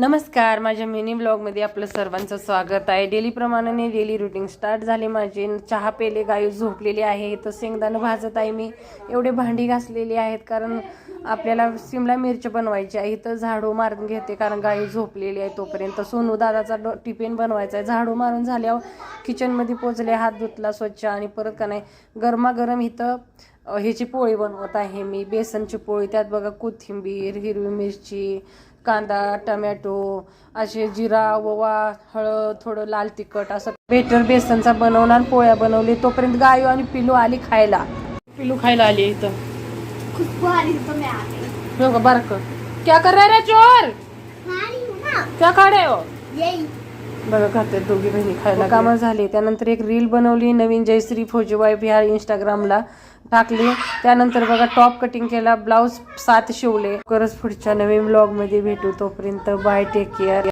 नमस्कार, माझ्या मिनी ब्लॉगमध्ये आपलं सर्वांचं स्वागत आहे। डेली प्रमाणे डेली रुटीन स्टार्ट झाले माझे। चहा पेले, गाय झोपलेली आहे, तर शेंगदाणा भाजत आहे मी। एवढे भांडी घासलेली आहेत कारण आपल्याला शिमला मिरची बनवायची आहे। तर झाडू मारून घेते कारण गाय झोपलेली आहे। तोपर्यंत सोनू दादाचा टिफिन बनवायचा आहे। झाडू मारून झाल्यावर किचनमध्ये पोचले, हात धुतला स्वच्छ आणि परत का नाही गरमागरम इथं ह्याची पोळी बनवत आहे मी, बेसनची पोळी। त्यात बघा कोथिंबीर, हिरवी मिरची, कांदा, टमॅटो, असे जिरा, ओवा, हळद, थोडं लाल तिखट असं बेटर बेसनचा बनवणार पोळ्या बनवली। तोपर्यंत गायो आणि पिलू आली खायला। पिलू खायला आली इथं। खुशबू आ रही तो मैं आ गई। बघा बारक क्या कर रहा रे चोर, क्या खा रहे हो? यही बघा खाते दोघी बहिणी खायला। कामं झाली, त्यानंतर एक रील बनवली नवीन, जयश्री फौजी वाईफ ह्या इंस्टाग्रामला टाकली। त्यानंतर बघा टॉप कटिंग केला, ब्लाऊज 7 शिवले। परत पुढच्या नवीन ब्लॉग मध्ये भेटू, तोपर्यंत बाय, टेक केअर।